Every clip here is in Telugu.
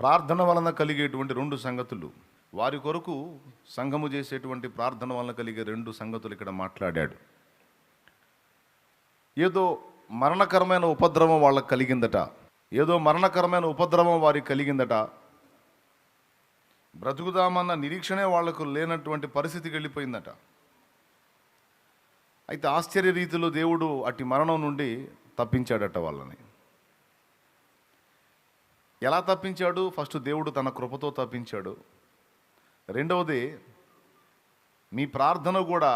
ప్రార్థన వలన కలిగేటువంటి రెండు సంగతులు, వారి కొరకు సంఘము చేసేటువంటి ప్రార్థన వలన కలిగే రెండు సంగతులు ఇక్కడ మాట్లాడాడు. ఏదో మరణకరమైన ఉపద్రవం వాళ్ళకి కలిగిందట, ఏదో మరణకరమైన ఉపద్రవం వారికి కలిగిందట, బ్రతుకుదామన్న నిరీక్షణే వాళ్లకు లేనటువంటి పరిస్థితికి వెళ్ళిపోయిందట. అయితే ఆశ్చర్య రీతిలో దేవుడు అట్టి మరణం నుండి తప్పించాడట వాళ్ళని. ఎలా తప్పించాడు? ఫస్ట్ దేవుడు తన కృపతో తప్పించాడు. రెండవది, మీ ప్రార్థన కూడా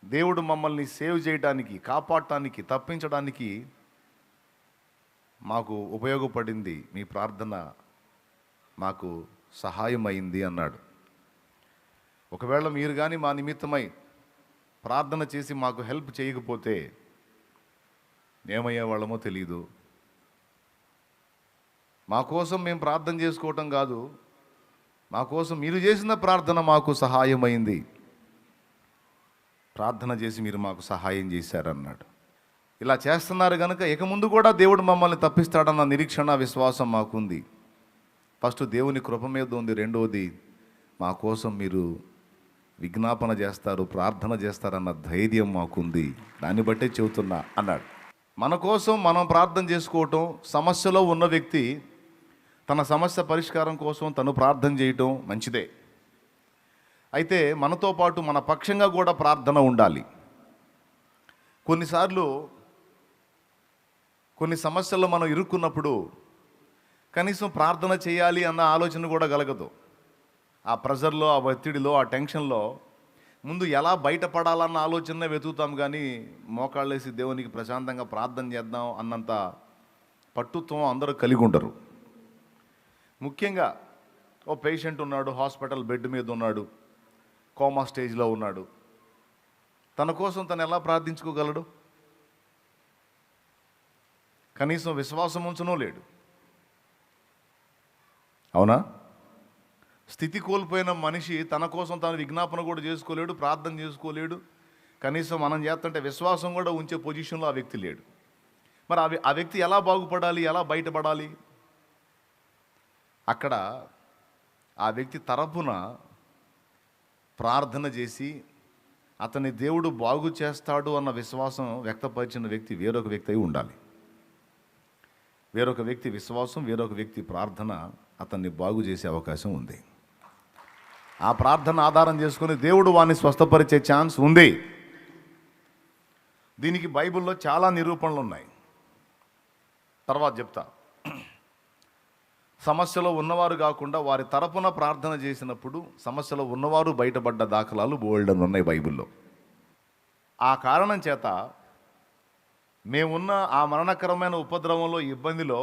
దేవుడు మమ్మల్ని సేవ్ చేయడానికి, కాపాడటానికి, తప్పించడానికి మాకు ఉపయోగపడింది. మీ ప్రార్థన మాకు సహాయం అయింది అన్నాడు. ఒకవేళ మీరు కానీ మా నిమిత్తమై ప్రార్థన చేసి మాకు హెల్ప్ చేయకపోతే ఏమయ్యే వాళ్ళమో తెలియదు. మా కోసం మేము ప్రార్థన చేసుకోవటం కాదు, మా కోసం మీరు చేసిన ప్రార్థన మాకు సహాయమైంది. ప్రార్థన చేసి మీరు మాకు సహాయం చేశారన్నాడు. ఇలా చేస్తున్నారు కనుక ఇక ముందు కూడా దేవుడు మమ్మల్ని తప్పిస్తాడన్న నిరీక్షణ, విశ్వాసం మాకుంది. ఫస్ట్ దేవుని కృప మీద ఉంది. రెండవది, మా కోసం మీరు విజ్ఞాపన చేస్తారు, ప్రార్థన చేస్తారన్న ధైర్యం మాకుంది. దాన్ని బట్టే చెబుతున్నా అన్నాడు. మన కోసం మనం ప్రార్థన చేసుకోవటం, సమస్యలో ఉన్న వ్యక్తి తన సమస్య పరిష్కారం కోసం తను ప్రార్థన చేయటం మంచిదే. అయితే మనతో పాటు మన పక్షంగా కూడా ప్రార్థన ఉండాలి. కొన్నిసార్లు కొన్ని సమస్యల్లో మనం ఇరుక్కున్నప్పుడు కనీసం ప్రార్థన చేయాలి అన్న ఆలోచన కూడా కలగదు. ఆ ప్రెజర్లో, ఆ ఒత్తిడిలో, ఆ టెన్షన్లో ముందు ఎలా బయటపడాలన్న ఆలోచన వెతుకుతాం, కానీ మోకాళ్ళేసి దేవునికి ప్రశాంతంగా ప్రార్థన చేద్దాం అన్నంత పట్టుత్వం అందరూ కలిగి ఉండరు. ముఖ్యంగా ఓ పేషెంట్ ఉన్నాడు, హాస్పిటల్ బెడ్ మీద ఉన్నాడు, కోమా స్టేజ్లో ఉన్నాడు. తన కోసం తను ఎలా ప్రార్థించుకోగలడు? కనీసం విశ్వాసం ఉంచనూ లేడు. అవునా? స్థితి కోల్పోయిన మనిషి తన కోసం తాను విజ్ఞాపన కూడా చేసుకోలేడు, ప్రార్థన చేసుకోలేడు. కనీసం మనం చేస్తుంటే విశ్వాసం కూడా ఉంచే పొజిషన్లో ఆ వ్యక్తి లేడు. మరి ఆ వ్యక్తి ఎలా బాగుపడాలి, ఎలా బయటపడాలి? అక్కడ ఆ వ్యక్తి తరపున ప్రార్థన చేసి అతని దేవుడు బాగు చేస్తాడు అన్న విశ్వాసం వ్యక్తపరిచిన వ్యక్తి వేరొక వ్యక్తి అయి ఉండాలి. వేరొక వ్యక్తి విశ్వాసం, వేరొక వ్యక్తి ప్రార్థన అతన్ని బాగు చేసే అవకాశం ఉంది. ఆ ప్రార్థన ఆధారం చేసుకుని దేవుడు వాడిని స్వస్థపరిచే ఛాన్స్ ఉంది. దీనికి బైబిల్లో చాలా నిరూపణలు ఉన్నాయి, తర్వాత చెప్తా. సమస్యలో ఉన్నవారు కాకుండా వారి తరపున ప్రార్థన చేసినప్పుడు సమస్యలో ఉన్నవారు బయటపడ్డ దాఖలాలు బోల్డన్ ఉన్నాయి బైబిల్లో. ఆ కారణం చేత మేమున్న ఆ మరణకరమైన ఉపద్రవంలో, ఇబ్బందిలో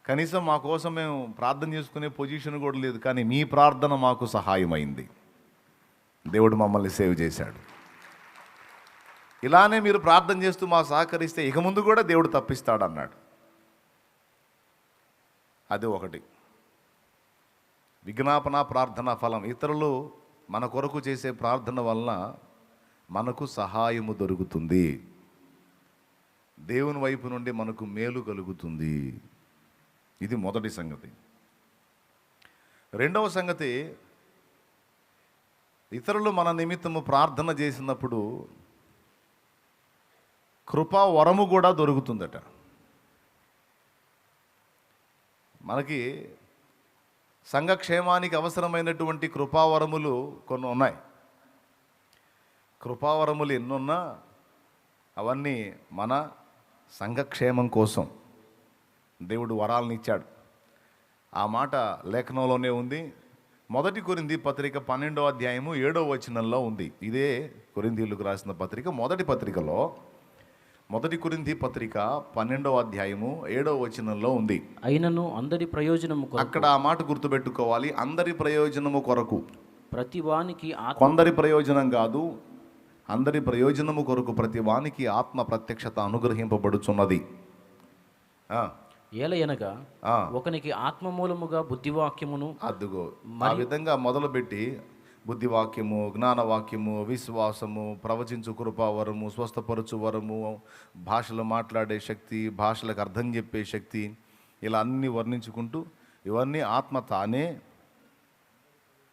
కనీసం మా కోసం మేము ప్రార్థన చేసుకునే పొజిషన్ కూడా లేదు, కానీ మీ ప్రార్థన మాకు సహాయమైంది. దేవుడు మమ్మల్ని సేవ్ చేశాడు. ఇలానే మీరు ప్రార్థన చేస్తూ మాకు సహకరిస్తే ఇక ముందు కూడా దేవుడు తప్పిస్తాడు అన్నాడు. అది ఒకటి. విజ్ఞాపన ప్రార్థన ఫలం. ఇతరులు మన కొరకు చేసే ప్రార్థన వలన మనకు సహాయము దొరుకుతుంది, దేవుని వైపు నుండి మనకు మేలు కలుగుతుంది. ఇది మొదటి సంగతి. రెండవ సంగతి, ఇతరులు మన నిమిత్తము ప్రార్థన చేసినప్పుడు కృపా వరము కూడా దొరుకుతుందట. మనకి సంఘక్షేమానికి అవసరమైనటువంటి కృపావరములు కొన్ని ఉన్నాయి. కృపావరములు ఎన్నున్నా అవన్నీ మన సంఘక్షేమం కోసం దేవుడు వరాలను ఇచ్చాడు. ఆ మాట లేఖనంలోనే ఉంది. 1 కొరింథీ పత్రిక 12వ అధ్యాయము 7వ వచనంలో ఉంది. ఇదే కొరింథీయులకు రాసిన పత్రిక మొదటి పత్రికలో 1 కొరింథీ పత్రిక 12వ అధ్యాయము 7వ వచనంలో ఉంది. అయినను అందరి ప్రయోజనము కొరకు. అక్కడ ఆ మాట గుర్తుపెట్టుకోవాలి. అందరి ప్రయోజనము కొరకు. ప్రతి వానికి కొందరి ప్రయోజనం కాదు, అందరి ప్రయోజనము కొరకు ప్రతి వానికి ఆత్మ ప్రత్యక్షత అనుగ్రహింపబడుచున్నది. ఏలయనగా ఒకనికి ఆత్మ మూలముగా బుద్ధివాక్యమును, అదుగో ఆ విధంగా మొదలుపెట్టి బుద్ధివాక్యము, జ్ఞానవాక్యము, విశ్వాసము, ప్రవచించు కృపావరము, స్వస్థపరచు వరము, భాషలు మాట్లాడే శక్తి, భాషలకు అర్థం చెప్పే శక్తి, ఇలా అన్ని వర్ణించుకుంటూ ఇవన్నీ ఆత్మ తానే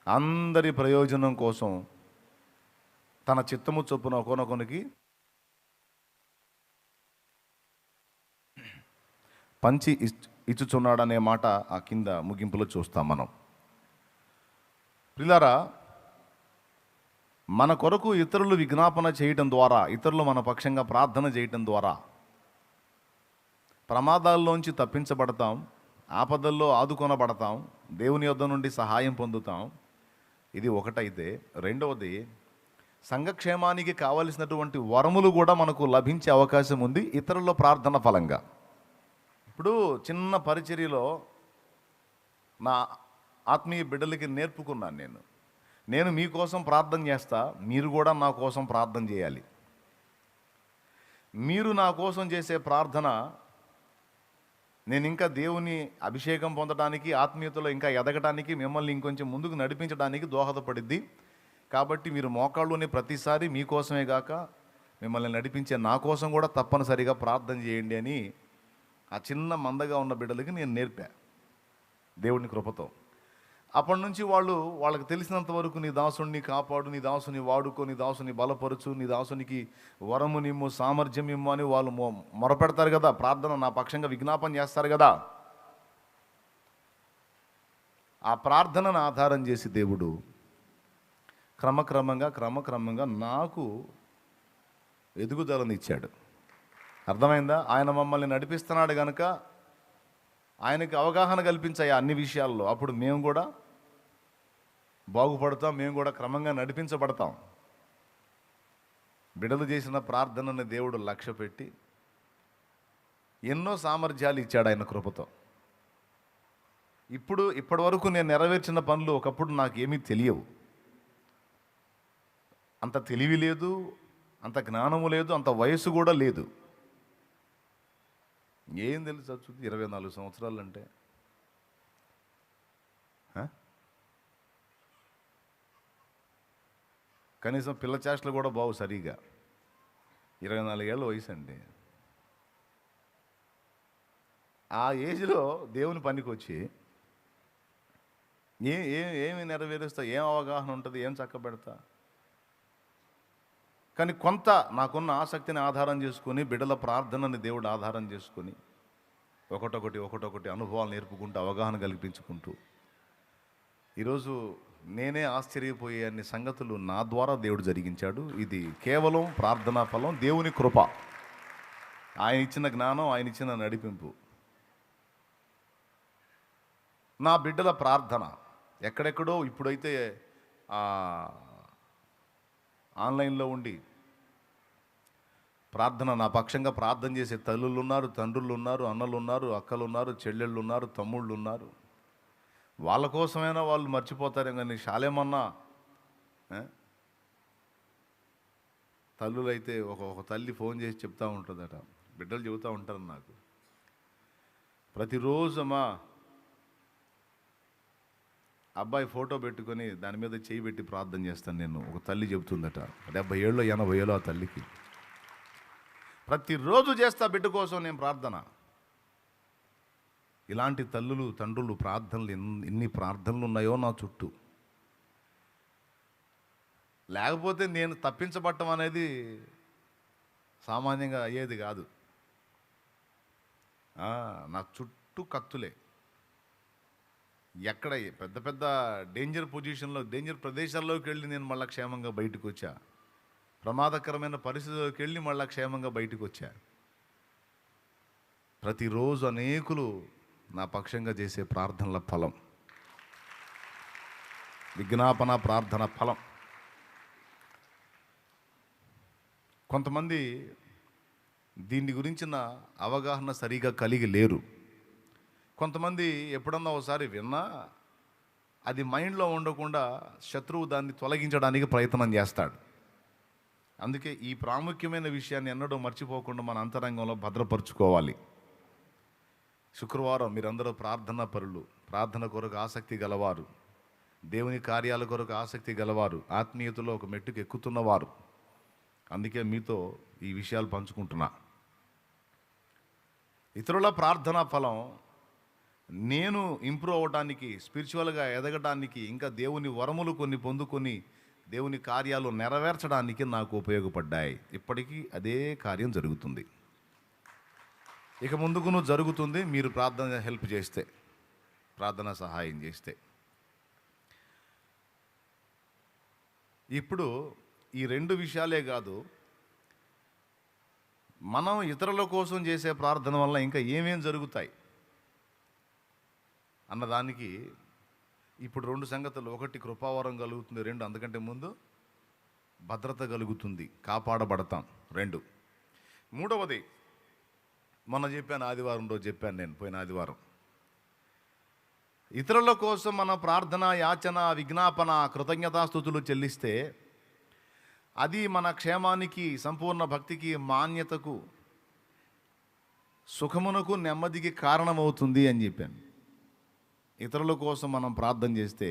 అందరి ప్రయోజనం కోసం తన చిత్తము చొప్పున ఒకనొకనికి పంచి ఇచ్చుచున్నాడనే మాట ఆ కింద ముగింపులో చూస్తాం మనం. ప్రియులారా, మన కొరకు ఇతరులు విజ్ఞాపన చేయటం ద్వారా, ఇతరులు మన పక్షంగా ప్రార్థన చేయటం ద్వారా ప్రమాదాల్లోంచి తప్పించబడతాం, ఆపదల్లో ఆదుకొనబడతాం, దేవుని యొద్ద నుండి సహాయం పొందుతాం. ఇది ఒకటైతే, రెండవది సంఘక్షేమానికి కావలసినటువంటి వరములు కూడా మనకు లభించే అవకాశం ఉంది ఇతరుల ప్రార్థన ఫలంగా. ఇప్పుడు చిన్న పరిచర్యలో నా ఆత్మీయ బిడ్డలకి నేర్పుకున్నాను. నేను మీకోసం ప్రార్థన చేస్తా, మీరు కూడా నా కోసం ప్రార్థన చేయాలి. మీరు నా కోసం చేసే ప్రార్థన నేను ఇంకా దేవుని అభిషేకం పొందడానికి, ఆత్మీయతలో ఇంకా ఎదగడానికి, మిమ్మల్ని ఇంకొంచెం ముందుకు నడిపించడానికి దోహదపడిద్ది. కాబట్టి మీరు మోకాళ్ళుని ప్రతిసారి మీకోసమే గాక మిమ్మల్ని నడిపించే నా కోసం కూడా తప్పనిసరిగా ప్రార్థన చేయండి అని ఆ చిన్న మందగా ఉన్న బిడ్డలకి నేను నేర్పా దేవుని కృపతో. అప్పటి నుంచి వాళ్ళకి తెలిసినంత వరకు నీ దాసుని కాపాడు, నీ దాసుని వాడుకో, నీ దాసుని బలపరచు, నీ దాసునికి వరము నిమ్ము, సామర్థ్యం ఇమ్ము అని వాళ్ళు మొరపెడతారు కదా, ప్రార్థన నా పక్షంగా విజ్ఞాపన చేస్తారు కదా. ఆ ప్రార్థనను ఆధారం చేసి దేవుడు క్రమక్రమంగా నాకు ఎదుగుదలను ఇచ్చాడు. అర్థమైందా? ఆయన మమ్మల్ని నడిపిస్తున్నాడు కనుక ఆయనకి అవగాహన కల్పించాయి అన్ని విషయాల్లో. అప్పుడు మేము కూడా బాగుపడతాం, మేము కూడా క్రమంగా నడిపించబడతాం. బిడ్డలు చేసిన ప్రార్థనని దేవుడు లక్ష్య పెట్టి ఎన్నో సామర్థ్యాలు ఇచ్చాడు ఆయన కృపతో. ఇప్పటి వరకు నేను నెరవేర్చిన పనులు ఒకప్పుడు నాకేమీ తెలియవు. అంత తెలివి లేదు, అంత జ్ఞానము లేదు, అంత వయసు కూడా లేదు. ఏం తెలుసు 24 సంవత్సరాలు అంటే. కనీసం పిల్ల చేష్టలు కూడా బావు సరిగా. 24 ఏళ్ళ వయసు అండి. ఆ ఏజ్లో దేవుని పనికి వచ్చి ఏమి నెరవేరుస్తా, ఏం అవగాహన ఉంటుంది, ఏం చక్కబెడతా. కానీ కొంత నాకున్న ఆసక్తిని ఆధారం చేసుకొని, బిడ్డల ప్రార్థనని దేవుడు ఆధారం చేసుకొని ఒకటొకటి అనుభవాలు నేర్పుకుంటూ, అవగాహన కల్పించుకుంటూ ఈరోజు నేనే ఆశ్చర్యపోయే అన్ని సంగతులు నా ద్వారా దేవుడు జరిగించాడు. ఇది కేవలం ప్రార్థనా ఫలం, దేవుని కృప, ఆయన ఇచ్చిన జ్ఞానం, ఆయన ఇచ్చిన నడిపింపు. నా బిడ్డల ప్రార్థన ఎక్కడెక్కడో ఇప్పుడైతే ఆన్లైన్లో ఉండి ప్రార్థన నా పక్షంగా ప్రార్థన చేసే తల్లులు ఉన్నారు, తండ్రులు ఉన్నారు, అన్నలు ఉన్నారు, అక్కలు ఉన్నారు, చెల్లెళ్ళు ఉన్నారు, తమ్ముళ్ళు ఉన్నారు. వాళ్ళ కోసమైనా వాళ్ళు మర్చిపోతారేమో కానీ శాలేమన్నా తల్లులైతే ఒక తల్లి ఫోన్ చేసి చెప్తూ ఉంటుందట, బిడ్డలు చెబుతూ ఉంటారు నాకు, ప్రతిరోజు అమ్మా అబ్బాయి ఫోటో పెట్టుకొని దాని మీద చేయి పెట్టి ప్రార్థన చేస్తాను నేను. ఒక తల్లి చెబుతుందట, 70 ఏళ్ళు 80 ఏళ్ళు ఆ తల్లికి. ప్రతిరోజు చేస్తా బిడ్డ కోసం నేను ప్రార్థన. ఇలాంటి తల్లులు, తండ్రులు ప్రార్థనలు ఎన్ని ప్రార్థనలు ఉన్నాయో నా చుట్టూ. లేకపోతే నేను తప్పించబట్టం అనేది సామాన్యంగా అయ్యేది కాదు. నా చుట్టూ కత్తులే. ఎక్కడ పెద్ద పెద్ద డేంజర్ పొజిషన్లో, డేంజర్ ప్రదేశాల్లోకి వెళ్ళి నేను మళ్ళీ క్షేమంగా బయటకు వచ్చా. ప్రమాదకరమైన పరిస్థితుల్లోకి వెళ్ళి మళ్ళీ క్షేమంగా బయటకు వచ్చా. ప్రతిరోజు అనేకులు నా పక్షంగా చేసే ప్రార్థనల ఫలం, విజ్ఞాపన ప్రార్థన ఫలం. కొంతమంది దీని గురించిన అవగాహన సరిగా కలిగి లేరు. కొంతమంది ఎప్పుడన్నా ఒకసారి విన్నా అది మైండ్లో ఉండకుండా శత్రువు దాన్ని తొలగించడానికి ప్రయత్నం చేస్తాడు. అందుకే ఈ ప్రాముఖ్యమైన విషయాన్ని ఎన్నడూ మర్చిపోకుండా మన అంతరంగంలో భద్రపరుచుకోవాలి. శుక్రవారం మీరందరూ ప్రార్థనా పరులు, ప్రార్థన కొరకు ఆసక్తి గలవారు, దేవుని కార్యాల కొరకు ఆసక్తి గలవారు, ఆత్మీయతలో ఒక మెట్టుకు ఎక్కుతున్నవారు. అందుకే మీతో ఈ విషయాలు పంచుకుంటున్నా. ఇతరుల ప్రార్థనా ఫలం నేను ఇంప్రూవ్ అవ్వడానికి, స్పిరిచువల్గా ఎదగడానికి, ఇంకా దేవుని వరములు కొన్ని పొందుకొని దేవుని కార్యాలు నెరవేర్చడానికి నాకు ఉపయోగపడ్డాయి. ఇప్పటికీ అదే కార్యం జరుగుతుంది, ఇక ముందుకును జరుగుతుంది, మీరు ప్రార్థన హెల్ప్ చేస్తే, ప్రార్థన సహాయం చేస్తే. ఇప్పుడు ఈ రెండు విషయాలే కాదు, మనం ఇతరుల కోసం చేసే ప్రార్థన వల్ల ఇంకా ఏమేం జరుగుతాయి అన్నదానికి ఇప్పుడు రెండు సంగతులు. ఒకటి, కృపావరం కలుగుతుంది. రెండు, అందుకంటే ముందు భద్రత కలుగుతుంది, కాపాడబడతాం. రెండు, మూడవది మొన్న చెప్పాను, ఆదివారం రోజు చెప్పాను నేను, పోయిన ఆదివారం. ఇతరుల కోసం మన ప్రార్థన, యాచన, విజ్ఞాపన, కృతజ్ఞతాస్తుతులు చెల్లిస్తే అది మన క్షేమానికి, సంపూర్ణ భక్తికి, మాన్యతకు, సుఖమునకు, నెమ్మదికి కారణమవుతుంది అని చెప్పాను. ఇతరుల కోసం మనం ప్రార్థన చేస్తే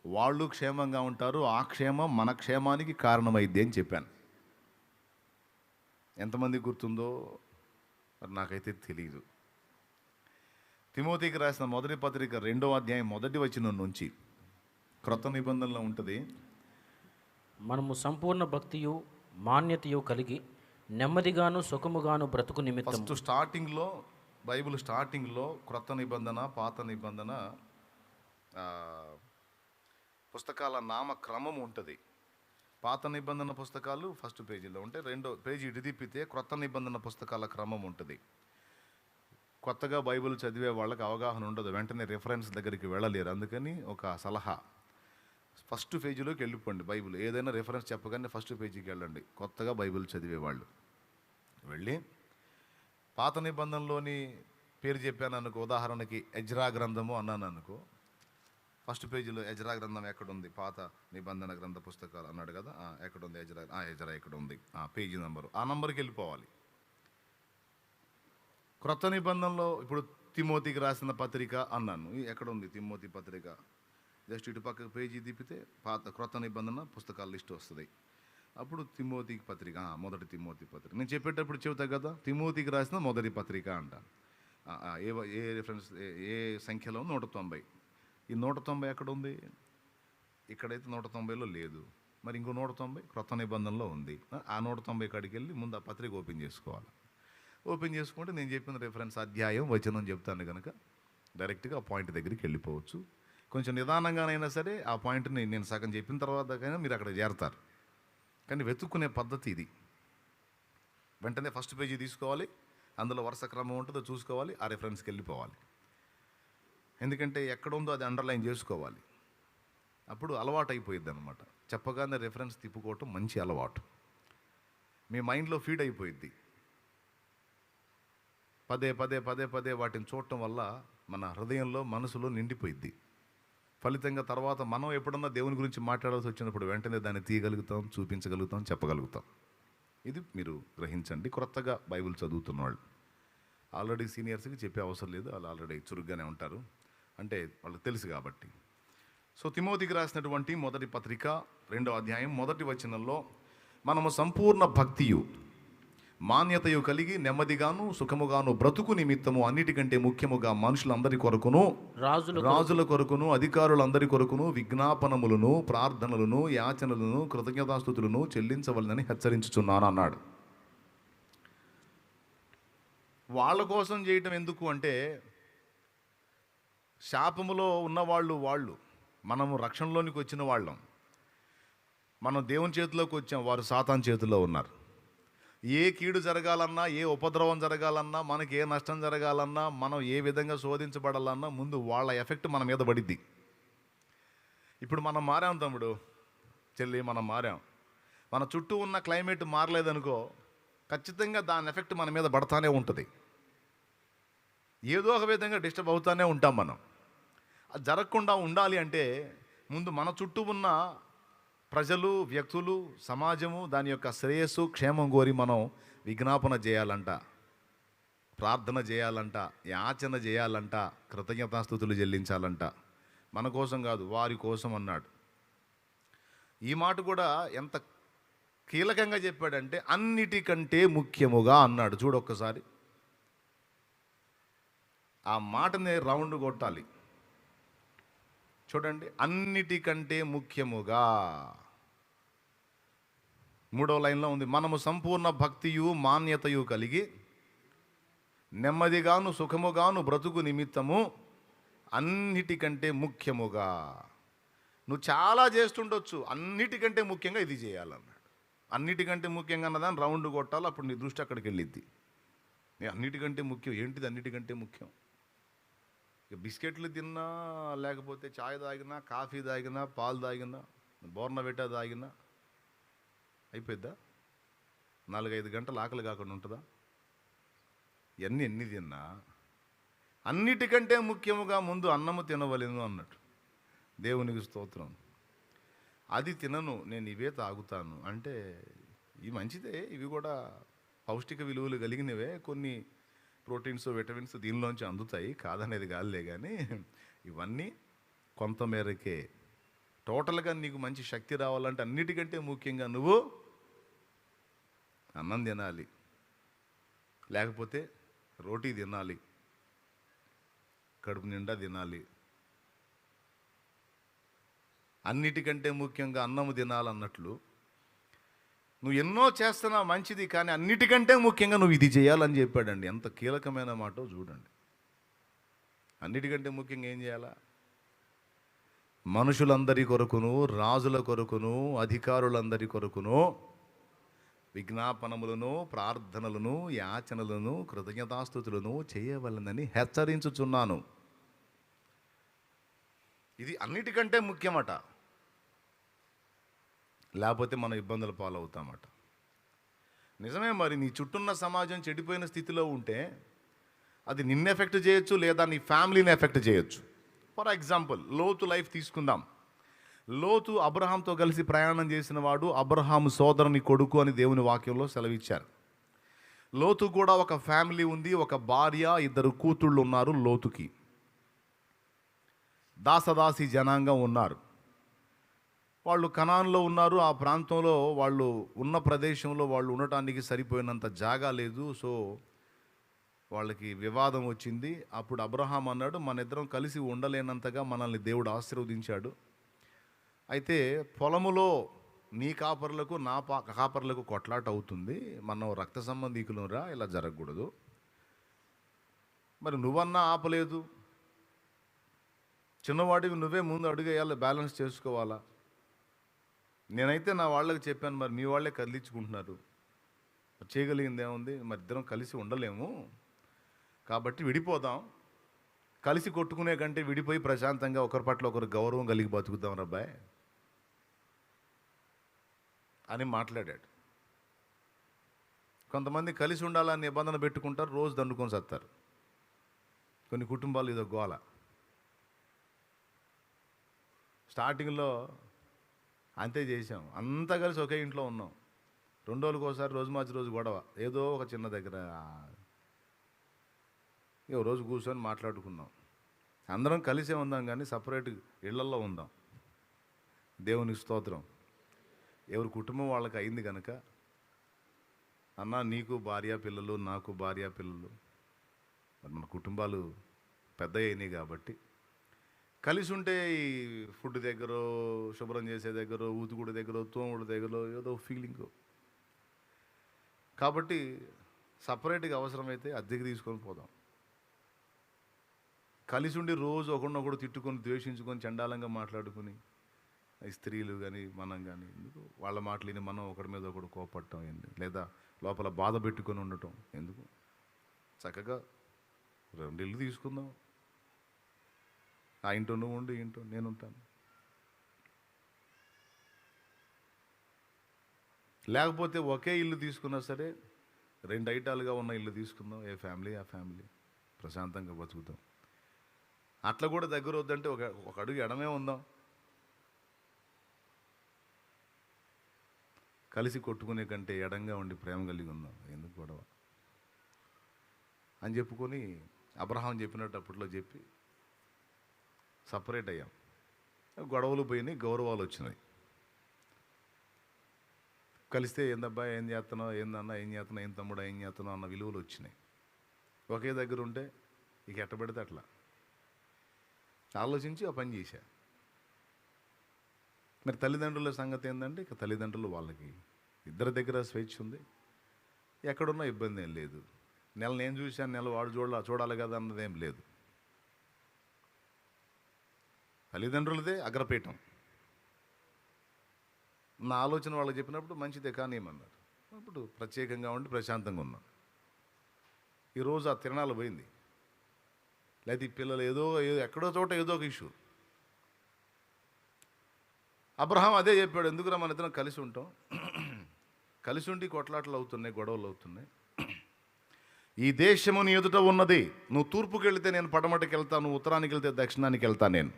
వాళ్ళు క్షేమంగా ఉంటారు, ఆ క్షేమం మన క్షేమానికి కారణమైద్ది అని చెప్పాను. ఎంతమంది గుర్తుందో మరి నాకైతే తెలియదు. తిమోతికి రాసిన మొదటి పత్రిక 2వ అధ్యాయం 1వ వచనం నుంచి, క్రొత్త నిబంధనలో ఉంటుంది, మనము సంపూర్ణ భక్తియు మాన్యతయు కలిగి నెమ్మదిగాను సుఖముగాను బ్రతుకు నిమిత్తం. ఫస్ట్ స్టార్టింగ్లో, బైబిల్ స్టార్టింగ్లో క్రొత్త నిబంధన, పాత నిబంధన పుస్తకాల నామ క్రమం ఉంటుంది. పాత నిబంధన పుస్తకాలు ఫస్ట్ పేజీలో ఉంటాయి, 2వ పేజీ ఇటు తిప్పితే క్రొత్త నిబంధన పుస్తకాల క్రమం ఉంటుంది. కొత్తగా బైబిల్ చదివే వాళ్ళకి అవగాహన ఉండదు, వెంటనే రిఫరెన్స్ దగ్గరికి వెళ్ళలేరు. అందుకని ఒక సలహా, ఫస్ట్ పేజీలోకి వెళ్ళిపోండి. బైబిల్ ఏదైనా రిఫరెన్స్ చెప్పగానే ఫస్ట్ పేజీకి వెళ్ళండి. కొత్తగా బైబిల్ చదివేవాళ్ళు వెళ్ళి పాత నిబంధనలోని పేరు చెప్పాను అనుకో, ఉదాహరణకి ఎజ్రా గ్రంథము అన్నాను అనుకో, ఫస్ట్ పేజీలో ఎజ్రా గ్రంథం ఎక్కడుంది, పాత నిబంధన గ్రంథ పుస్తకాలు అన్నాడు కదా, ఎక్కడుంది ఎజ్రా ఎక్కడ ఉంది, పేజీ నెంబరు, ఆ నంబర్కి వెళ్ళిపోవాలి. క్రొత్త నిబంధనలో ఇప్పుడు తిమోతికి రాసిన పత్రిక అన్నాను, ఎక్కడుంది తిమోతి పత్రిక, జస్ట్ ఇటుపక్క పేజీ తిప్పితే క్రొత్త నిబంధన పుస్తకాల లిస్ట్ వస్తుంది. అప్పుడు తిమోతి పత్రిక, మొదటి తిమోతి పత్రిక నేను చెప్పేటప్పుడు చెబుతా కదా, తిమోతికి రాసిన మొదటి పత్రిక అంటాను. ఏ రిఫరెన్స్, ఏ సంఖ్యలో 190. ఈ 190 ఎక్కడ ఉంది, ఇక్కడైతే 190లో లేదు, మరి ఇంకో 190 క్రొత్త నిబంధనలో ఉంది. ఆ 190 కాడికి వెళ్ళి ముందు ఆ పత్రిక ఓపెన్ చేసుకోవాలి. ఓపెన్ చేసుకుంటే నేను చెప్పిన రిఫరెన్స్ అధ్యాయం, వచనం చెప్తాను కనుక డైరెక్ట్గా ఆ పాయింట్ దగ్గరికి వెళ్ళిపోవచ్చు. కొంచెం నిదానంగానైనా సరే ఆ పాయింట్ని నేను సగం చెప్పిన తర్వాతకైనా మీరు అక్కడ చేరతారు. కానీ వెతుక్కునే పద్ధతి ఇది. వెంటనే ఫస్ట్ పేజీ తీసుకోవాలి, అందులో వరుస క్రమం ఉంటుందో చూసుకోవాలి, ఆ రిఫరెన్స్కి వెళ్ళిపోవాలి. ఎందుకంటే ఎక్కడ ఉందో అది అండర్లైన్ చేసుకోవాలి. అప్పుడు అలవాటు అయిపోయిద్ది అనమాట. చెప్పగానే రిఫరెన్స్ తిప్పుకోవటం మంచి అలవాటు, మీ మైండ్లో ఫీడ్ అయిపోయిద్ది. పదే పదే పదే పదే వాటిని చూడటం వల్ల మన హృదయంలో, మనసులో నిండిపోయిద్ది. ఫలితంగా తర్వాత మనం ఎప్పుడన్నా దేవుని గురించి మాట్లాడాల్సి వచ్చినప్పుడు వెంటనే దాన్ని తీయగలుగుతాం, చూపించగలుగుతాం, చెప్పగలుగుతాం. ఇది మీరు గ్రహించండి. క్రొత్తగా బైబిల్ చదువుతున్న వాళ్ళు, ఆల్రెడీ సీనియర్స్కి చెప్పే అవసరం లేదు, వాళ్ళు ఆల్రెడీ చురుగ్గానే ఉంటారు, అంటే వాళ్ళకి తెలుసు కాబట్టి. సో తిమోతికి రాసినటువంటి మొదటి పత్రిక 2వ అధ్యాయం 1వ వచనంలో, మనము సంపూర్ణ భక్తియు మాన్యతయు కలిగి నెమ్మదిగాను సుఖముగాను బ్రతుకు నిమిత్తము, అన్నిటికంటే ముఖ్యముగా మనుషులందరి కొరకును, రాజుల కొరకును, అధికారులందరి కొరకును విజ్ఞాపనములను, ప్రార్థనలను, యాచనలను, కృతజ్ఞతాస్తుతులను చెల్లించవలనని హెచ్చరించుచున్నాను అన్నాడు. వాళ్ళ కోసం చేయటం ఎందుకు అంటే, శాపములో ఉన్నవాళ్ళు వాళ్ళు, మనము రక్షణలోనికి వచ్చిన వాళ్ళం, మనం దేవుని చేతిలోకి వచ్చాం, వారు సాతాను చేతిలో ఉన్నారు. ఏ కీడు జరగాలన్నా, ఏ ఉపద్రవం జరగాలన్నా, మనకి ఏ నష్టం జరగాలన్నా, మనం ఏ విధంగా శోధించబడాలన్నా ముందు వాళ్ళ ఎఫెక్ట్ మన మీద పడిద్ది. ఇప్పుడు మనం మారాం తమ్ముడు, చెల్లి, మనం మారాం. మన చుట్టూ ఉన్న క్లైమేట్ మారలేదనుకో, ఖచ్చితంగా దాని ఎఫెక్ట్ మన మీద పడతానే ఉంటుంది. ఏదో ఒక విధంగా డిస్టర్బ్ అవుతానే ఉంటాం మనం. అది జరగకుండా ఉండాలి అంటే ముందు మన చుట్టూ ఉన్న ప్రజలు, వ్యక్తులు, సమాజము, దాని యొక్క శ్రేయస్సు, క్షేమం కోరి మనం విజ్ఞాపన చేయాలంట, ప్రార్థన చేయాలంట, యాచన చేయాలంట, కృతజ్ఞతాస్తుతులు చెల్లించాలంట. మన కోసం కాదు, వారి కోసం అన్నాడు. ఈ మాట కూడా ఎంత కీలకంగా చెప్పాడంటే, అన్నిటికంటే ముఖ్యముగా అన్నాడు. చూడొక్కసారి, ఆ మాటని రౌండ్ కొట్టాలి. చూడండి, అన్నిటికంటే ముఖ్యముగా. 3వ లైన్లో ఉంది, మనము సంపూర్ణ భక్తియు మాన్యతయు కలిగి నెమ్మదిగాను సుఖముగాను బ్రతుకు నిమిత్తము అన్నిటికంటే ముఖ్యముగా. నువ్వు చాలా చేస్తుండొచ్చు, అన్నిటికంటే ముఖ్యంగా ఇది చేయాలన్నాడు. అన్నిటికంటే ముఖ్యంగా అన్నదాన్ని రౌండ్ కొట్టాలి, అప్పుడు నీ దృష్టి అక్కడికి వెళ్ళిద్ది. అన్నిటికంటే ముఖ్యం ఏంటిది? అన్నిటికంటే ముఖ్యం ఇక బిస్కెట్లు తిన్నా, లేకపోతే చాయ్ తాగినా, కాఫీ తాగినా, పాలు తాగినా, బోర్నవిటా తాగినా అయిపోద్దా? 4-5 గంటలు ఆకలి కాకుండా ఉంటుందా? ఇవన్నీ ఎన్ని తిన్నా అన్నిటికంటే ముఖ్యముగా ముందు అన్నము తినవలెను అన్నట్టు. దేవునికి స్తోత్రం. అది తినను, నేను ఇవే తాగుతాను అంటే ఇవి మంచిదే, ఇవి కూడా పౌష్టిక విలువలు కలిగినవే, కొన్ని ప్రోటీన్స్ విటమిన్స్ దీనిలోంచి అందుతాయి, కాదనేది కాదులే. కానీ ఇవన్నీ కొంతమేరకే. టోటల్గా నీకు మంచి శక్తి రావాలంటే అన్నిటికంటే ముఖ్యంగా నువ్వు అన్నం తినాలి, లేకపోతే రోటీ తినాలి, కడుపు నిండా తినాలి. అన్నిటికంటే ముఖ్యంగా అన్నము తినాలన్నట్లు నువ్వు ఎన్నో చేస్తున్నావు మంచిది, కానీ అన్నిటికంటే ముఖ్యంగా నువ్వు ఇది చేయాలని చెప్పాడండి. ఎంత కీలకమైన మాటో చూడండి. అన్నిటికంటే ముఖ్యంగా ఏం చేయాలా? మనుషులందరి కొరకును, రాజుల కొరకును, అధికారులందరి కొరకును విజ్ఞాపనములను, ప్రార్థనలను, యాచనలను, కృతజ్ఞతాస్తుతులను చేయవలనని హెచ్చరించుచున్నాను. ఇది అన్నిటికంటే ముఖ్యమట, లేకపోతే మనం ఇబ్బందుల పాలవుతామట. నిజమే. మరి నీ చుట్టూన్న సమాజం చెడిపోయిన స్థితిలో ఉంటే అది నిన్ను ఎఫెక్ట్ చేయొచ్చు, లేదా నీ ఫ్యామిలీని ఎఫెక్ట్ చేయొచ్చు. ఫర్ ఎగ్జాంపుల్, లోతు లైఫ్ తీసుకుందాం. లోతు అబ్రహాంతో కలిసి ప్రయాణం చేసిన వాడు, అబ్రహాము సోదరుని కొడుకు అని దేవుని వాక్యంలో సెలవిచ్చారు. లోతు కూడా ఒక ఫ్యామిలీ ఉంది, ఒక భార్య, 2 కూతుళ్ళు ఉన్నారు లోతుకి. దాసదాసి జనాంగం ఉన్నారు. వాళ్ళు కనాన్లో ఉన్నారు. ఆ ప్రాంతంలో వాళ్ళు ఉన్న ప్రదేశంలో వాళ్ళు ఉండటానికి సరిపోయినంత జాగా లేదు. సో వాళ్ళకి వివాదం వచ్చింది. అప్పుడు అబ్రహాం అన్నాడు, మన ఇద్దరం కలిసి ఉండలేనంతగా మనల్ని దేవుడు ఆశీర్వదించాడు. అయితే పొలములో నీ కాపర్లకు నా కాపర్లకు కొట్లాట అవుతుంది, మనం రక్త సంబంధీకులురా, ఇలా జరగకూడదు. మరి నువ్వన్నా ఆపలేదు, చిన్నవాడివి నువ్వే ముందు అడుగేయాలి, బ్యాలెన్స్ చేసుకోవాలా. నేనైతే నా వాళ్ళకి చెప్పాను, మరి మీ వాళ్ళే కదిలించుకుంటున్నారు, చేయగలిగింది ఏముంది, మరి ఇద్దరం కలిసి ఉండలేము, కాబట్టి విడిపోదాం. కలిసి కొట్టుకునే కంటే విడిపోయి ప్రశాంతంగా ఒకరి పట్ల ఒకరు గౌరవం కలిగి బతుకుదాం రబ్బాయ్ అని మాట్లాడాడు. కొంతమంది కలిసి ఉండాలని నిబంధన పెట్టుకుంటారు, రోజు దండుకొని సత్తారు. కొన్ని కుటుంబాలు ఇదో గోల. స్టార్టింగ్లో అంతే చేసాం, అంతా కలిసి ఒకే ఇంట్లో ఉన్నాం. 2 రోజులకు ఒకసారి, రోజు మార్చి రోజు గొడవ, ఏదో ఒక చిన్న దగ్గర. ఓ రోజు కూర్చొని మాట్లాడుకున్నాం, అందరం కలిసే ఉందాం, కానీ సపరేట్ ఇళ్లల్లో ఉందాం. దేవునికి స్తోత్రం. ఎవరి కుటుంబం వాళ్ళకి అయింది కనుక, అన్న నీకు భార్య పిల్లలు, నాకు భార్య పిల్లలు, మరి మన కుటుంబాలు పెద్ద అయినాయి కాబట్టి కలిసి ఉంటే ఈ ఫుడ్ దగ్గర, శుభ్రం చేసే దగ్గర, ఊతుకుడి దగ్గర, తోముడు దగ్గర ఏదో ఫీలింగ్. కాబట్టి సపరేట్గా అవసరమైతే అద్దెకి తీసుకొని పోదాం. కలిసి ఉండి రోజు ఒకరినొకడు తిట్టుకొని, ద్వేషించుకొని, చండాలంగా మాట్లాడుకుని, స్త్రీలు కానీ మనం కానీ ఎందుకు వాళ్ళ మాటలని మనం ఒకరి మీద ఒకడు కోపడటం ఏంటి, లేదా లోపల బాధ పెట్టుకొని ఉండటం ఎందుకు? చక్కగా 2 ఇళ్ళు తీసుకుందాం. ఆ ఇంట్లో నువ్వు ఉండు, ఇంట్లో నేను ఉంటాను. లేకపోతే ఒకే ఇల్లు తీసుకున్నా సరే 2 ఐటాలుగా ఉన్న ఇల్లు తీసుకుందాం. ఏ ఫ్యామిలీ ఆ ఫ్యామిలీ ప్రశాంతంగా బతుకుతాం. అట్లా కూడా దగ్గర వద్దంటే ఒక అడుగు ఎడమే ఉందాం. కలిసి కొట్టుకునే కంటే ఎడంగా ఉండి ప్రేమ కలిగి ఉందాం, ఎందుకు గొడవ అని చెప్పుకొని అబ్రహాం చెప్పినట్టు అప్పట్లో చెప్పి సపరేట్ అయ్యాం. గొడవలు పోయినాయి, గౌరవాలు వచ్చినాయి. కలిస్తే ఏందబ్బా ఏం చేస్తున్నావు, ఏందన్నా ఏం చేస్తున్నావు, ఏం తమ్ముడా ఏం చేస్తున్నావు అన్న విలువలు వచ్చినాయి. ఒకే దగ్గర ఉంటే ఇక ఎట్టబడితే అట్లా ఆలోచించి ఆ పని చేశా. మరి తల్లిదండ్రుల సంగతి ఏంటంటే ఇక తల్లిదండ్రులు వాళ్ళకి ఇద్దరి దగ్గర స్వేచ్ఛ ఉంది, ఎక్కడున్నా ఇబ్బంది ఏం లేదు. నెల నేను చూశాను, నెల వాడు చూడాలి కదా అన్నదేం లేదు. తల్లిదండ్రులదే అగ్రపీఠం. నా ఆలోచన వాళ్ళకి చెప్పినప్పుడు మంచిదే కానీ ఏమన్నారు. అప్పుడు ప్రత్యేకంగా ఉండి ప్రశాంతంగా ఉన్నాం. ఈరోజు ఆ తిరణాలు పోయింది. లేకపోతే ఈ పిల్లలు ఏదో ఎక్కడో చోట ఏదో ఒక ఇష్యూ. అబ్రహాం అదే చెప్పాడు, ఎందుకురా మన ఇద్దరం కలిసి ఉంటాం, కలిసి ఉండి కొట్లాటలు అవుతున్నాయి, గొడవలు అవుతున్నాయి. ఈ దేశము నీ ఎదుట ఉన్నది, నువ్వు తూర్పుకి వెళితే నేను పడమటికి వెళ్తాను, నువ్వు ఉత్తరానికి వెళ్తే దక్షిణానికి వెళ్తాను నేను.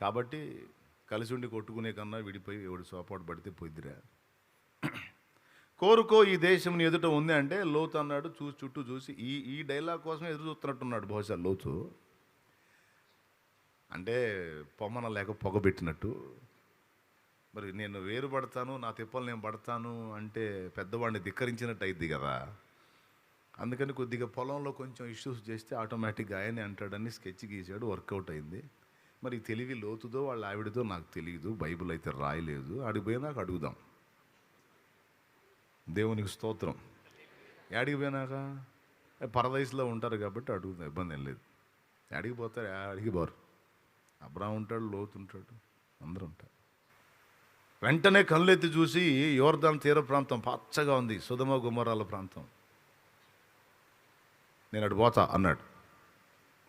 కాబట్టి కలిసి ఉండి కొట్టుకునే కన్నా విడిపోయి ఎవడు సోపాటు పడితే పోయిద్దిరా. కోరుకో ఈ దేశం నీ ఎదుట ఉంది అంటే లోతు అన్నాడు. చుట్టూ చూసి ఈ డైలాగ్ కోసం ఎదురు చూస్తున్నట్టున్నాడు బహుశా లోతు. అంటే పొమ్మన లేక పొగబెట్టినట్టు. మరి నేను వేరు పడతాను, నా తిప్పలు నేను పడతాను అంటే పెద్దవాడిని ధిక్కరించినట్టు అయింది కదా. అందుకని కొద్దిగా పొలంలో కొంచెం ఇష్యూస్ చేస్తే ఆటోమేటిక్గా ఆయనే అంటాడని స్కెచ్ గీసాడు, వర్కౌట్ అయింది. మరి తెలివి లోతుదో వాళ్ళ ఆవిడతో నాకు తెలియదు, బైబిల్ అయితే రాయలేదు. ఆడికి పోయినాక అడుగుదాం. దేవునికి స్తోత్రం. యాడికి పోయినాక పరదైస్లో ఉంటారు కాబట్టి అడుగుదాం, ఇబ్బంది ఏం లేదు. యాడికి పోతారు, యాడికి పోరు. అబ్రాహం ఉంటాడు, లోతు ఉంటాడు, అందరూ ఉంటారు. వెంటనే కళ్ళెత్తి చూసి యోర్దాను తీర ప్రాంతం పచ్చగా ఉంది, సొదొమ గొమొర్రాల ప్రాంతం. నేను అటు పోతా అన్నాడు.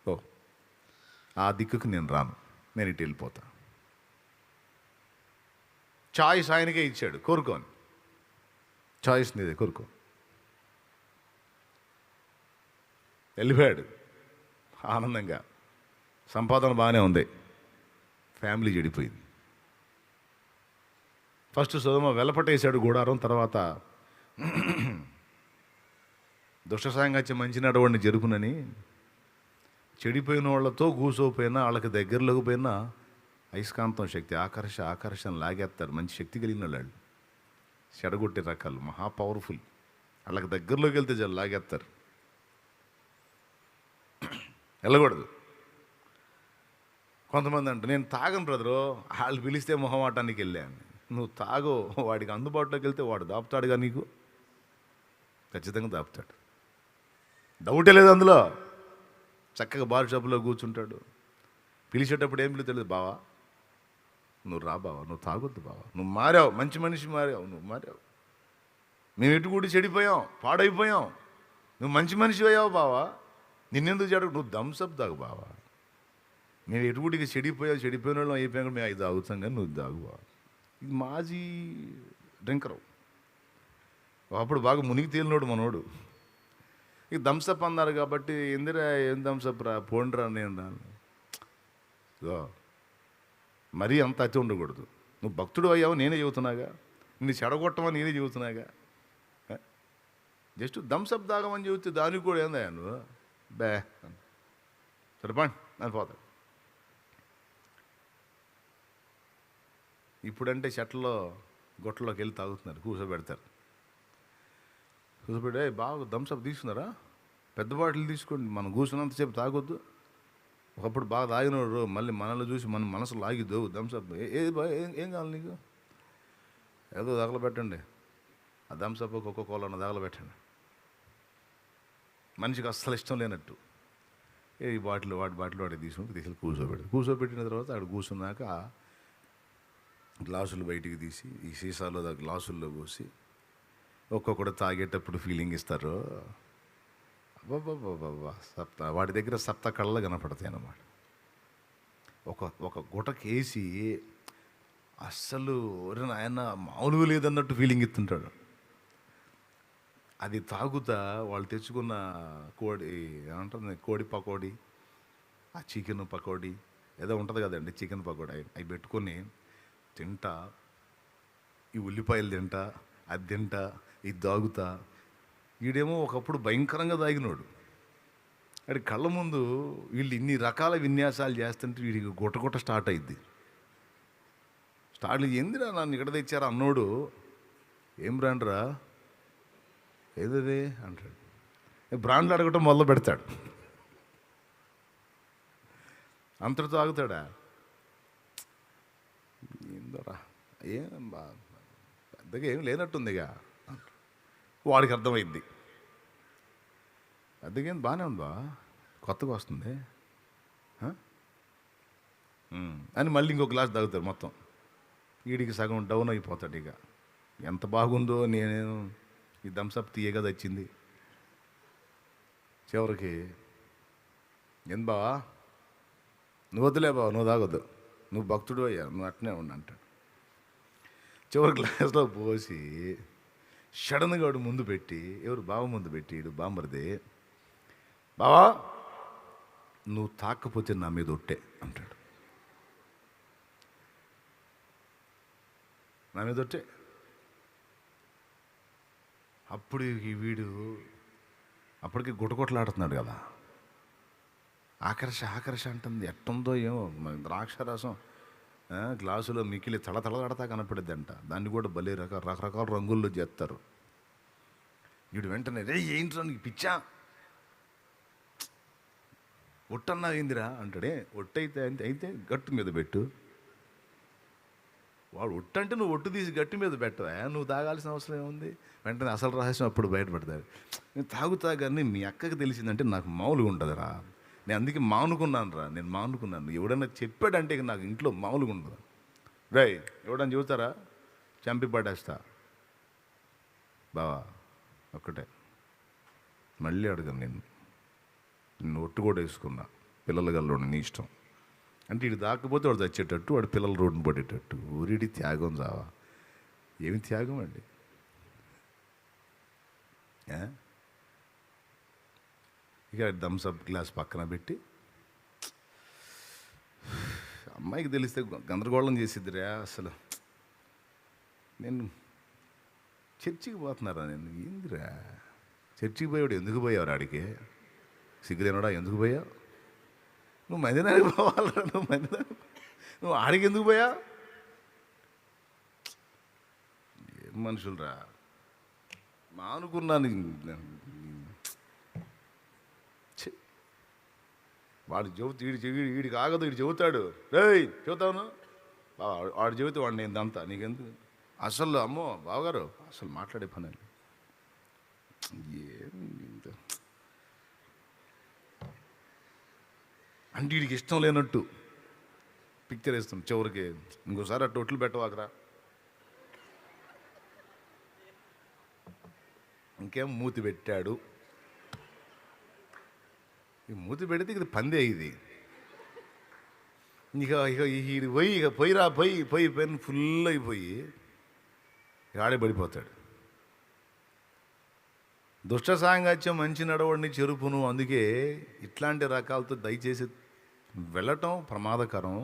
ఓ ఆ దిక్కుకు నేను రాను, నేను ఇటు వెళ్ళిపోతా. చాయిస్ ఆయనకే ఇచ్చాడు, కోరుకోని చాయిస్ నీదే, కోరుకో. వెళ్ళిపోయాడు ఆనందంగా. సంపాదన బాగానే ఉంది, ఫ్యామిలీ చెడిపోయింది. ఫస్ట్ సొదొమ వెలపటేశాడు గుడారం. తర్వాత దుష్ట సాంగత్యం మంచి నడవడిని జరుపునని చెడిపోయిన వాళ్ళతో కూసోపోయినా, వాళ్ళకి దగ్గరలోకి పోయినా అయస్కాంతం శక్తి, ఆకర్షణ లాగేస్తారు. మంచి శక్తి కలిగిన వాళ్ళు, చెడగొట్టే రకాలు, మహా పవర్ఫుల్. వాళ్ళకి దగ్గరలోకి వెళ్తే జర లాగేస్తారు, వెళ్ళకూడదు. కొంతమంది అంటే నేను తాగను బ్రదరు, వాళ్ళు పిలిస్తే మొహమాటానికి వెళ్ళాను. నువ్వు తాగో, వాడికి అందుబాటులోకి వెళ్తే వాడు దాపుతాడుగా, నీకు ఖచ్చితంగా దాపుతాడు, డౌటే లేదు అందులో. చక్కగా బార్ షాపులో కూర్చుంటాడు, పిలిచేటప్పుడు ఏం తెలియదు, బావా నువ్వు రా బావా, నువ్వు తాగొద్దు బావా, నువ్వు మారావు, మంచి మనిషి మారావు, నువ్వు మారావు, మేము ఎటుకూడి చెడిపోయాం, పాడైపోయాం, నువ్వు మంచి మనిషి అయ్యావు బావా, నిన్నెందుకు చెడు, నువ్వు థమ్సప్ తాగు బావా, మేము ఎటుకూడికి చెడిపోయిన వాళ్ళం అయిపోయాక మేము అది తాగుతాం కానీ నువ్వు తాగు బావా. ఇది మాజీ డ్రింకరు, అప్పుడు బాగా మునిగి తేలినోడు మనోడు. ఇక థమ్సప్ అన్నారు కాబట్టి ఎందురా ఏం థమ్సప్ రా, పోండ్రా నేను రాను. మరీ అంత అతి ఉండకూడదు. నువ్వు భక్తుడు అయ్యావు నేనే చెబుతున్నాగా, నిన్ను చెడగొట్టమని నేనే చెబుతున్నాగా. జస్ట్ థమ్సప్ తాగమని చెబితే దానికి కూడా ఏందయ్యా నువ్వు బే సరిపండి అని పోతాడు. ఇప్పుడంటే చెట్లలో గొట్టలోకి వెళ్ళి తాగుతున్నారు, కూర్చోబెడతారు. కూర్చోబెట్టే బాగా థమ్సప్ తీసుకున్నారా, పెద్ద బాటిల్ తీసుకోండి, మనం కూర్చున్నంతసేపు తాగొద్దు. ఒకప్పుడు బాగా తాగినోడు మళ్ళీ మనల్ని చూసి మన మనసు లాగిద్దు థమ్సప్. ఏది బా ఏం కావాలి నీకు, ఏదో తగలబెట్టండి, ఆ థమ్సప్ కోకోకోలా తగలబెట్టండి. మనిషికి అస్సలు ఇష్టం లేనట్టు ఈ బాటిల్ వాడి తీసుకెళ్ళి కూర్చోబెట్టిన తర్వాత ఆడు కూర్చున్నాక గ్లాసులు బయటికి తీసి ఈ సీసాలో గ్లాసుల్లో పోసి ఒక్కొక్కడు తాగేటప్పుడు ఫీలింగ్ ఇస్తారు. అబ్బాబ్బాబ్బా వాడి దగ్గర సప్త కళ్ళ కనపడతాయి అన్నమాట. ఒక గుటకేసి అస్సలు ఆయన మామూలుగా లేదన్నట్టు ఫీలింగ్ ఇస్తుంటాడు. అది తాగుతా వాళ్ళు తెచ్చుకున్న కోడి ఏమంటుంది, కోడి పకోడీ, ఆ చికెన్ పకోడీ ఏదో ఉంటుంది కదండి, చికెన్ పకోడీ అవి పెట్టుకొని తింటా, ఈ ఉల్లిపాయలు తింటా, అది తింటా, ఇది తాగుతా. వీడేమో ఒకప్పుడు భయంకరంగా తాగినోడు, వాడి కళ్ళ ముందు వీళ్ళు ఇన్ని రకాల విన్యాసాలు చేస్తుంటే వీడికి గుట్ట స్టార్ట్ అయింది. ఏందిరా నన్ను ఇక్కడ తెచ్చారా అన్నోడు, ఏం రాండ్రా ఏదది అంటాడు. బ్రాండ్లు అడగటం మొదలు పెడతాడు. అంతటితో ఆగుతాడా? ఏందోరా, ఏం పెద్దగా ఏం లేనట్టుందిగా. వాడికి అర్థమైంది, పెద్దగా ఏం బాగానే ఉందా, కొత్తగా వస్తుంది అని మళ్ళీ ఇంకో గ్లాస్ తాగుతాడు. మొత్తం వీడికి సగం డౌన్ అయిపోతాడు. ఇక ఎంత బాగుందో, నేను ఈ థమ్సప్ తీయగా తెచ్చింది. చివరికి ఏం బావా, నువ్వు వద్దులే బావ, నువ్వు తాగొద్దు, నువ్వు భక్తుడు అయ్యా, నువ్వు అట్నే ఉండు అంటాడు. చివరి గ్లాస్లో పోసి సడన్గా వాడు ముందు పెట్టి, ఎవరు బావ ముందు పెట్టి, ఇడు బాంబర్దే, బావా నువ్వు తాకపోతే నా మీద ఒట్టే అంటాడు. నా మీద ఒట్టే. అప్పుడు ఈ వీడు అప్పటికి గుటకొట్లాడుతున్నాడు కదా. ఆకర్ష అంటుంది, ఎట్టుందో ఏమో, ద్రాక్షరసం గ్లాసులో మికిలి తడతడతా కనపడిద్ది అంట. దాన్ని కూడా భలే రకరకాల రంగుల్లో చేస్తారు. వీడు వెంటనే, రే ఏంట్రా నీకు పిచ్చా, ఒట్టన్నా ఏందిరా అంటాడే. ఒట్టయితే అయితే గట్టు మీద పెట్టు. వాడు ఒట్టంటే నువ్వు ఒట్టు తీసి గట్టి మీద పెట్టవా, నువ్వు తాగాల్సిన అవసరం ఏముంది? వెంటనే అసలు రహస్యం అప్పుడు బయటపడతాడు. నేను తాగుతా కానీ మీ అక్కకి తెలిసిందంటే నాకు మామూలుగా ఉంటుందిరా, నేను అందుకే మానుకున్నాను రా, నేను మానుకున్నాను. ఎవడన్నా చెప్పాడంటే ఇక నాకు ఇంట్లో మామూలుగా ఉండదు. రై ఎవడన్నా చెబుతారా, చంపి పడేస్తా. బావా ఒక్కటే, మళ్ళీ అడగను నిన్ను ఒట్టు కూడా వేసుకున్నా, పిల్లల గల్లోని నీ ఇష్టం అంటే. ఇటు దాకపోతే వాడు చచ్చేటట్టు, వాడు పిల్లల రోడ్డును పడేటట్టు. ఊరిడి త్యాగం చావా, ఏమి త్యాగం అండి. ఇక థమ్సప్ గ్లాస్ పక్కన పెట్టి, అమ్మాయికి తెలిస్తే గందరగోళం చేసిద్దిరా అసలు. నేను చర్చికి పోతున్నారా, నేను ఏందిరా చర్చికి పోయాడు, ఎందుకు పోయావు ఆడికి, సిగ్గులేనోడా ఎందుకు పోయావు, నువ్వు మదీనానికి పోవాలరా, నువ్వు ఆడికి ఎందుకు పోయా, ఏం మనుషులరా. మానుకున్నాను. వాడు వీడికి ఆగదు, వీడు చెబుతాడు, రేయ్ చెబుతాను వాడు చెబితే వాడు నేను దంతా నీకెందుకు, అసలు అమ్మో బావగారు అసలు మాట్లాడే పని అండి. ఏం అంటే వీడికి ఇష్టం లేనట్టు పిక్చర్ వేస్తాం. చివరికి ఇంకోసారి అట్టు ఒట్లు పెట్టవాకరా, ఇంకేం మూతి పెట్టాడు. ఈ మూతి పెడితే ఇది పందే, ఇది ఇక ఇది పోయి ఇక పోయి పెన్ ఫుల్ అయిపోయి ఆడే పడిపోతాడు. దుష్ట సాంగత్యం మంచి నడవడిని చెరుపును. అందుకే ఇట్లాంటి రకాలతో దయచేసి వెళ్ళటం ప్రమాదకరం.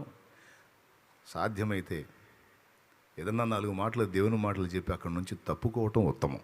సాధ్యమైతే ఏదన్నా 4 మాటలు దేవుని మాటలు చెప్పి అక్కడి నుంచి తప్పుకోవటం ఉత్తమం.